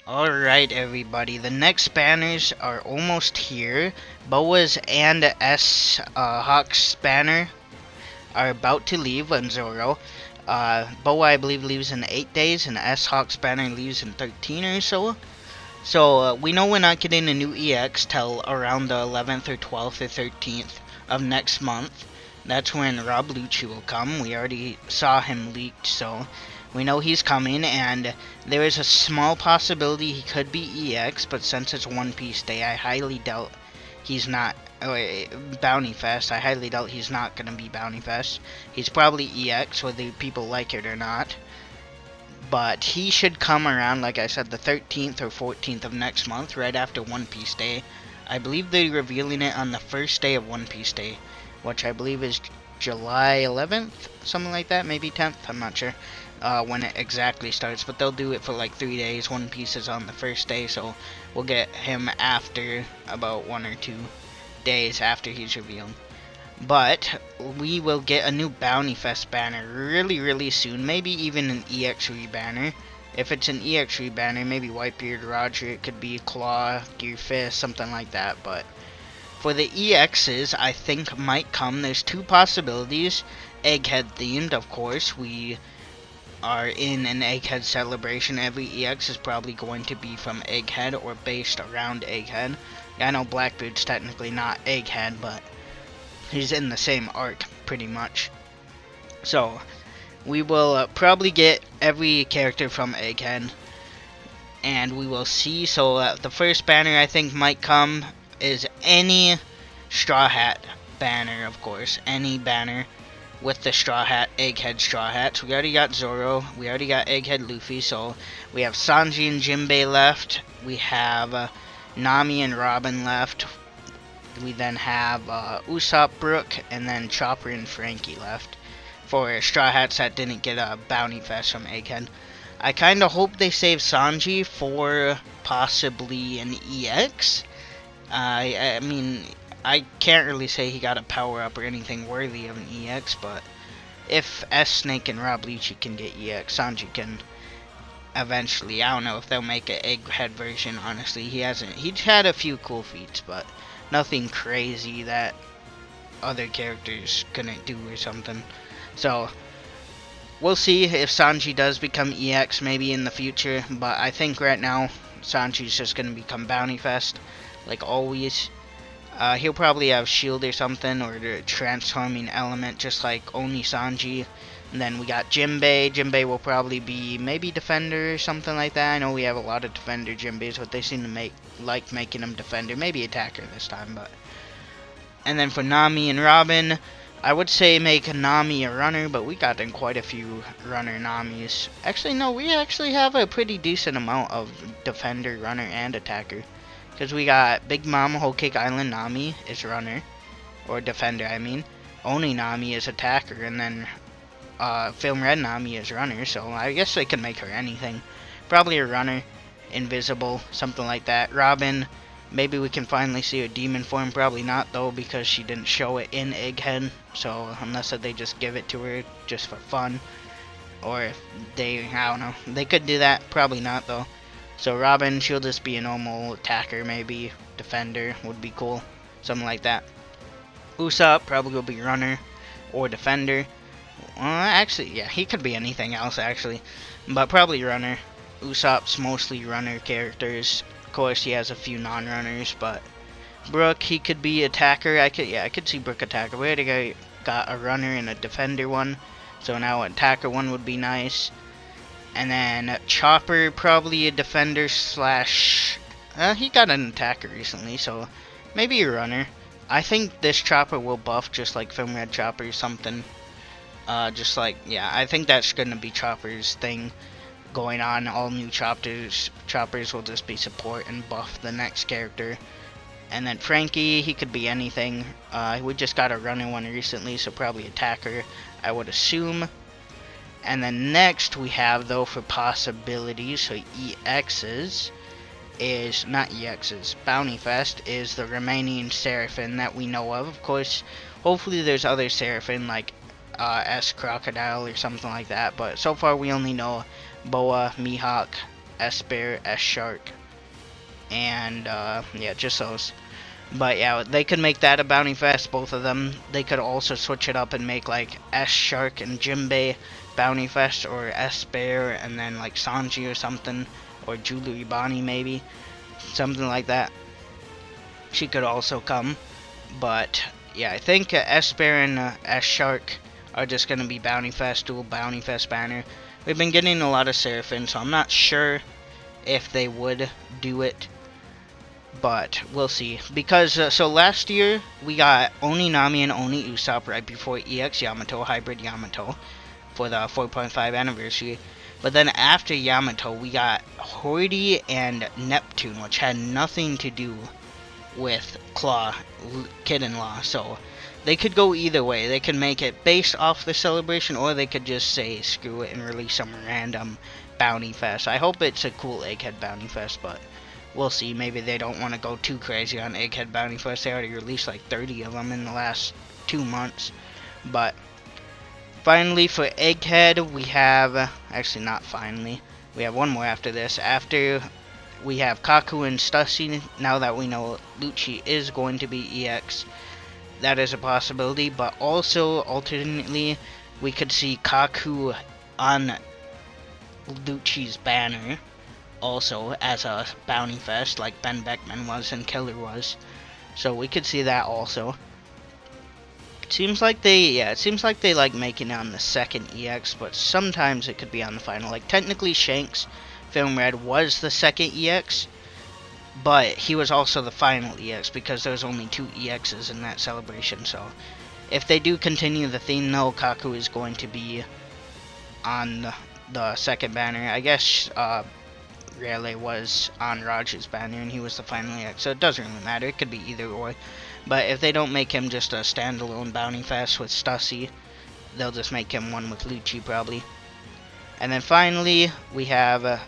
Alright everybody, the next banners are almost here. Boa's and Hawk's banner are about to leave on Zoro. Boa I believe leaves in 8 days and Hawk's banner leaves in 13 or so. So we know we're not getting a new EX till around the 11th or 12th or 13th of next month. That's when Rob Lucci will come. We already saw him leaked, so we know he's coming, and there is a small possibility he could be EX, but since it's One Piece Day, I highly doubt he's not. Bounty Fest, I highly doubt he's not going to be Bounty Fest. He's probably EX, whether people like it or not. But he should come around, like I said, the 13th or 14th of next month, right after One Piece Day. I believe they're revealing it on the first day of One Piece Day, which I believe is July 11th, something like that, maybe 10th, I'm not sure when it exactly starts, but they'll do it for like 3 days. One Piece is on the first day, so we'll get him after about 1 or 2 days after he's revealed. But we will get a new Bounty Fest banner really soon, maybe even an EX3 banner. If it's an EX3 banner, maybe Whitebeard, Roger, it could be Claw, Gear Fist, something like that, but for the EXs, I think might come. There's 2 possibilities. Egghead themed, of course. We are in an Egghead celebration. Every EX is probably going to be from Egghead or based around Egghead. I know Blackbeard's technically not Egghead, but he's in the same arc, pretty much. So, we will probably get every character from Egghead. And we will see. So, the first banner I think might come is any Straw Hat banner, of course. Any banner with the Straw Hat, Egghead Straw Hats. We already got Zoro. We already got Egghead Luffy. So we have Sanji and Jinbei left. We have Nami and Robin left. We then have Usopp, Brook, and then Chopper and Frankie left for Straw Hats that didn't get a Bounty Fest from Egghead. I kind of hope they save Sanji for possibly an EX. I mean, I can't really say he got a power-up or anything worthy of an EX, but if S-Snake and Rob Lucci can get EX, Sanji can eventually. I don't know if they'll make an Egghead version, honestly. He's had a few cool feats, but nothing crazy that other characters couldn't do or something. So, we'll see if Sanji does become EX maybe in the future, but I think right now Sanji's just going to become Bounty Fest, like always. He'll probably have shield or something, or the transforming element, just like only Sanji. And then we got Jinbei. Jinbei will probably be maybe defender or something like that. I know we have a lot of defender Jinbeis, but they seem to like making him defender, maybe attacker this time. But and then for Nami and Robin, I would say make Nami a runner, but we got in quite a few runner Namis. Actually, no, we actually have a pretty decent amount of defender, runner, and attacker. Because we got Big Mom, Whole Cake Island Nami is runner, or defender I mean. Oni Nami is attacker, and then Film Red Nami is runner, so I guess they could make her anything. Probably a runner, invisible, something like that. Robin, maybe we can finally see her demon form, probably not though, because she didn't show it in Egghead, so unless they just give it to her just for fun. Or if they, I don't know, they could do that, probably not though. So Robin, she'll just be a normal attacker, maybe. Defender would be cool. Something like that. Usopp probably will be runner or defender. Actually, yeah, he could be anything else, actually. But probably runner. Usopp's mostly runner characters. Of course, he has a few non-runners, but Brook, he could be attacker. I could see Brook attacker. We already got a runner and a defender one. So now an attacker one would be nice. And then Chopper, probably a defender slash... he got an attacker recently, so maybe a runner. I think this Chopper will buff just like Film Red Chopper or something. Just like, yeah, I think that's going to be Chopper's thing going on. All new Choppers will just be support and buff the next character. And then Frankie, he could be anything. We just got a runner one recently, so probably attacker, I would assume. And then next we have, though, for possibilities, so EXs is, not EXs, Bounty Fest is the remaining Seraphim that we know of. Of course, hopefully there's other Seraphim like S Crocodile or something like that, but so far we only know Boa, Mihawk, S-Bear, S-Shark, and yeah, just those. But yeah, they could make that a Bounty Fest, both of them. They could also switch it up and make like S-Shark and Jinbei Bounty Fest, or S-Bear and then like Sanji or something, or Julu Ibani maybe, something like that. She could also come, but yeah, I think S-Bear and S-Shark are just going to be Bounty Fest, dual Bounty Fest banner. We've been getting a lot of Seraphim, so I'm not sure if they would do it, but we'll see. Because, so last year, we got Oni Nami and Oni Usopp right before EX Yamato, Hybrid Yamato, for the 4.5 anniversary. But then after Yamato, we got Hori and Neptune, which had nothing to do with Claw, Kid-in-Law, so they could go either way. They could make it based off the celebration, or they could just say screw it and release some random Bounty Fest. I hope it's a cool Egghead Bounty Fest, but we'll see. Maybe they don't want to go too crazy on Egghead Bounty Fest. They already released like 30 of them in the last 2 months. But finally for Egghead, we have, actually not finally, we have one more after this. After we have Kaku and Stussy, now that we know Lucci is going to be EX, that is a possibility. But also, alternately, we could see Kaku on Lucci's banner, also as a Bounty Fest, like Ben Beckman was and Killer was. So we could see that also. It seems like they like making it on the second EX, but sometimes it could be on the final. Like technically Shanks Film Red was the second EX, but he was also the final EX because there's only 2 EXs in that celebration. So if they do continue the theme, though, Kaku is going to be on the second banner. I guess Rayleigh was on Raj's banner and he was the final EX, so it doesn't really matter. It could be either or. But if they don't make him just a standalone Bounty Fest with Stussy, they'll just make him one with Lucci probably. And then finally, we have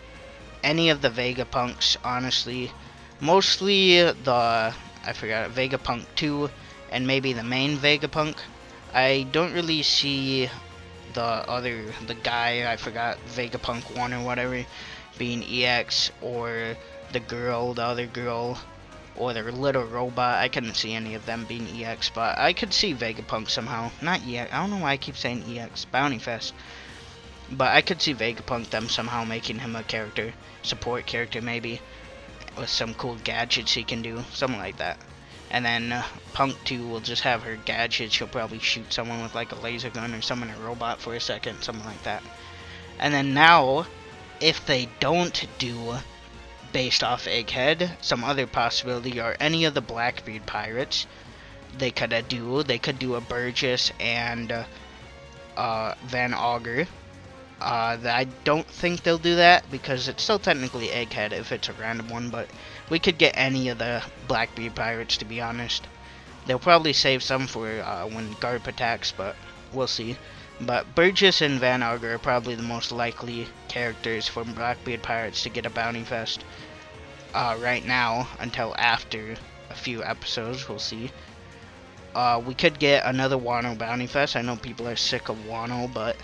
any of the Vega Punks, honestly. Mostly the, I forgot, Vega Punk 2 and maybe the main Vega Punk. I don't really see the guy, I forgot, Vega Punk 1 or whatever, being EX, or the other girl, or the little robot. I couldn't see any of them being EX, but I could see Vega Punk somehow. Not EX, I don't know why I keep saying EX, Bounty Fest. But I could see Vega Punk them somehow making him a character, support character maybe, with some cool gadgets he can do, something like that. And then Punk 2 will just have her gadgets. She'll probably shoot someone with like a laser gun or summon a robot for a second, something like that. And then now, if they don't do based off Egghead, some other possibility are any of the Blackbeard pirates. They could do a Burgess and Van Augur. I don't think they'll do that because it's still technically Egghead if it's a random one, but we could get any of the Blackbeard pirates, to be honest. They'll probably save some for when Garp attacks, but we'll see. But Burgess and Van Augur are probably the most likely characters for Blackbeard pirates to get a Bounty Fest right now until after a few episodes. We'll see. We could get another Wano Bounty Fest. I know people are sick of Wano, but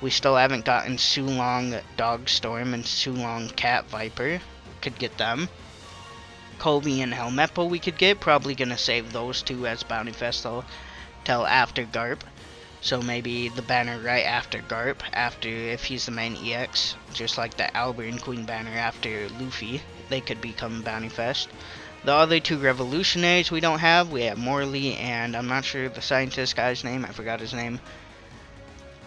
we still haven't gotten Sulong Dogstorm and Sulong Cat Viper. Could get them. Kobe and Helmeppo we could get. Probably gonna save those two as Bounty Fest though, till after Garp. So maybe the banner right after Garp, after if he's the main EX, just like the Albert and Queen banner after Luffy, they could become Bounty Fest. The other two revolutionaries we don't have, we have Morley and I'm not sure the scientist guy's name, I forgot his name.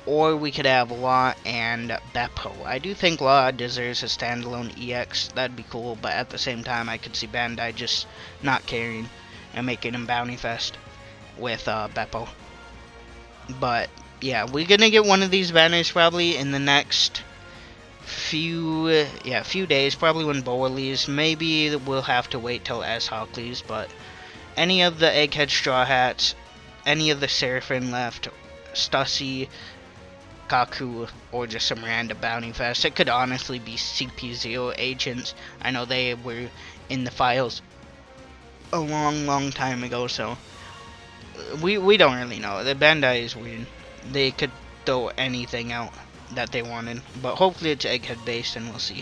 Or we could have Law and Beppo. I do think Law deserves a standalone EX, that'd be cool, but at the same time I could see Bandai just not caring and making him Bounty Fest with Beppo. But yeah, we're gonna get one of these banners probably in the next few days, probably when Boa leaves. Maybe we'll have to wait till S-Hawk leaves, but any of the Egghead Straw Hats, any of the Seraphim left, Stussy, Kaku, or just some random Bounty Fest. It could honestly be CP0 agents. I know they were in the files a long time ago, so we don't really know. The Bandai is weird. They could throw anything out that they wanted, but hopefully it's Egghead based and we'll see.